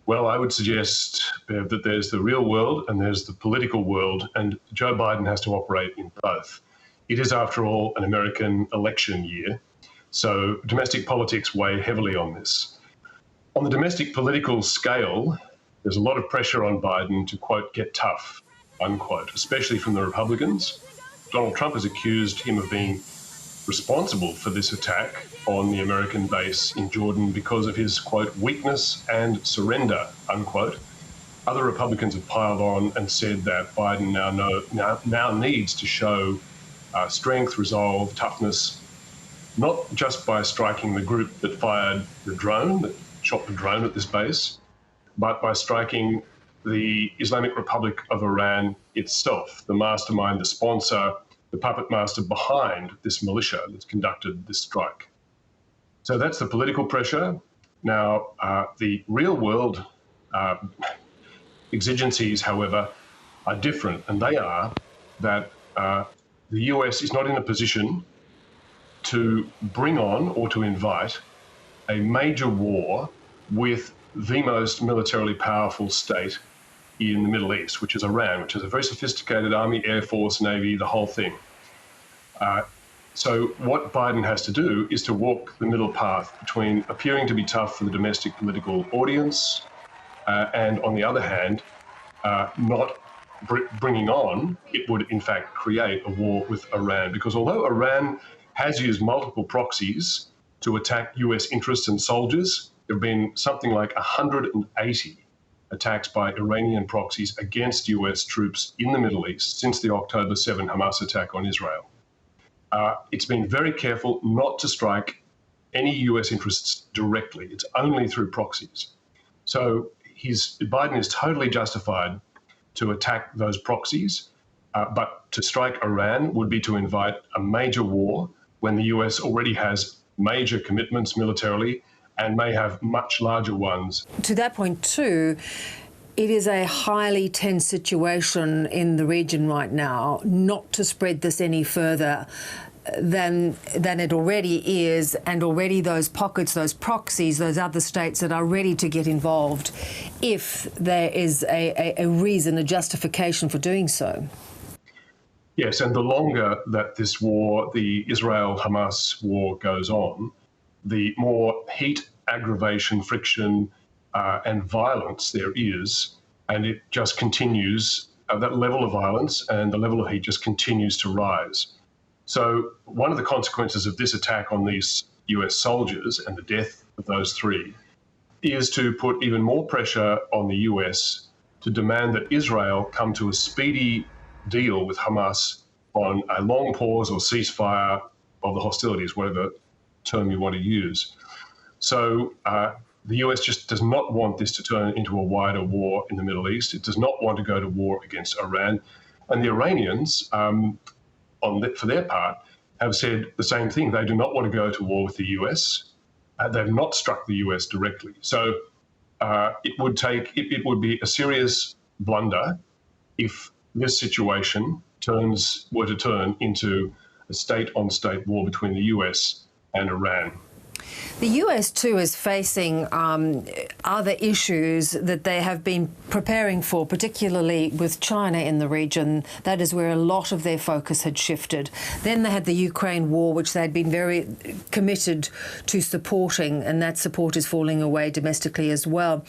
Well, I would suggest, Bev, that there's the real world and there's the political world, and Joe Biden has to operate in both. It is, after all, an American election year, so domestic politics weigh heavily on this. On the domestic political scale, there's a lot of pressure on Biden to, quote, get tough, unquote, especially from the Republicans. Donald Trump has accused him of being responsible for this attack on the American base in Jordan because of his, quote, weakness and surrender, unquote. Other Republicans have piled on and said that Biden now needs to show strength, resolve, toughness, not just by striking the group that fired the drone, that shot the drone at this base, but by striking the Islamic Republic of Iran itself, the mastermind, the sponsor, the puppet master behind this militia that's conducted this strike. So that's the political pressure. Now, the real world exigencies, however, are different, and they are that the US is not in a position to bring on or to invite a major war with the most militarily powerful state in the Middle East, which is Iran, which has a very sophisticated army, air force, navy, the whole thing. So what Biden has to do is to walk the middle path between appearing to be tough for the domestic political audience and, on the other hand, not bringing on, it would in fact create a war with Iran. Because although Iran has used multiple proxies to attack US interests and soldiers, there have been something like 180 attacks by Iranian proxies against US troops in the Middle East since the October 7 Hamas attack on Israel. It's been very careful not to strike any US interests directly. It's only through proxies. So Biden is totally justified to attack those proxies, but to strike Iran would be to invite a major war when the US already has major commitments militarily and may have much larger ones. To that point too, it is a highly tense situation in the region right now. Not to spread this any further than it already is, and already those pockets, those proxies, those other states that are ready to get involved if there is a reason, a justification for doing so. Yes, and the longer that this war, the Israel-Hamas war, goes on, the more heat, aggravation, friction, and violence there is, and it just continues, that level of violence and the level of heat just continues to rise. So one of the consequences of this attack on these US soldiers and the death of those three is to put even more pressure on the US to demand that Israel come to a speedy deal with Hamas on a long pause or ceasefire of the hostilities, whatever term you want to use. So the US just does not want this to turn into a wider war in the Middle East. It does not want to go to war against Iran. And the Iranians, for their part, have said the same thing. They do not want to go to war with the US. They've not struck the US directly. So it would be a serious blunder if this situation were to turn into a state-on-state war between the US and Iran. The US, too, is facing other issues that they have been preparing for, particularly with China in the region. That is where a lot of their focus had shifted. Then they had the Ukraine war, which they'd been very committed to supporting, and that support is falling away domestically as well.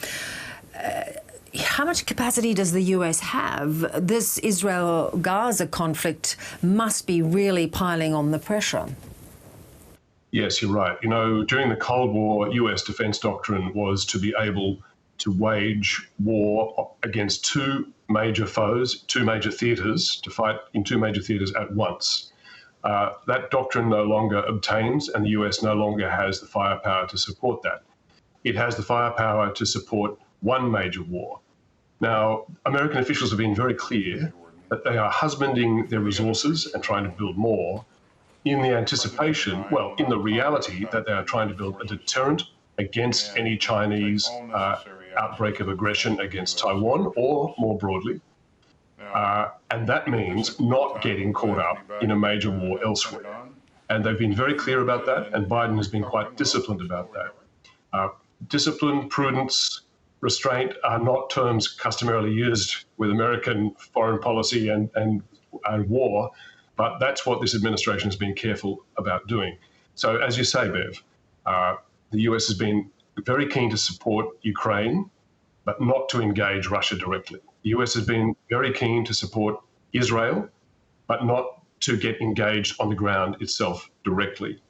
How much capacity does the US have? This Israel-Gaza conflict must be really piling on the pressure. Yes, you're right. You know, during the Cold War, US defense doctrine was to be able to wage war against two major foes, two major theatres, to fight in two major theatres at once. That doctrine no longer obtains, and the US no longer has the firepower to support that. It has the firepower to support one major war. Now, American officials have been very clear that they are husbanding their resources and trying to build more in the anticipation, well, in the reality that they are trying to build a deterrent against any Chinese outbreak of aggression against Taiwan or more broadly. And that means not getting caught up in a major war elsewhere. And they've been very clear about that, and Biden has been quite disciplined about that. Discipline, prudence, restraint are not terms customarily used with American foreign policy and war, but that's what this administration has been careful about doing. So, as you say, Bev, the US has been very keen to support Ukraine, but not to engage Russia directly. The US has been very keen to support Israel, but not to get engaged on the ground itself directly.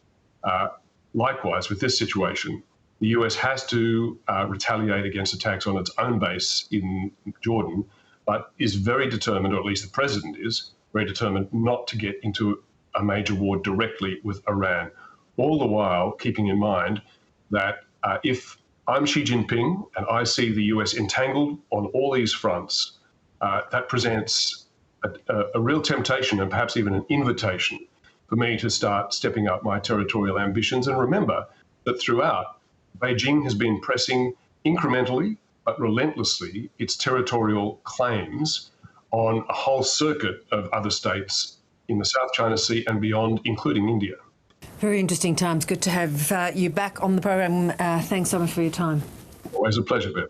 Likewise, with this situation, the US has to retaliate against attacks on its own base in Jordan, but is very determined, or at least the president is, very determined not to get into a major war directly with Iran. All the while keeping in mind that if I'm Xi Jinping and I see the US entangled on all these fronts, that presents a real temptation and perhaps even an invitation for me to start stepping up my territorial ambitions. And remember that throughout, Beijing has been pressing incrementally but relentlessly its territorial claims on a whole circuit of other states in the South China Sea and beyond, including India. Very interesting times. Good to have you back on the program. Thanks so much for your time. Always a pleasure, Bev.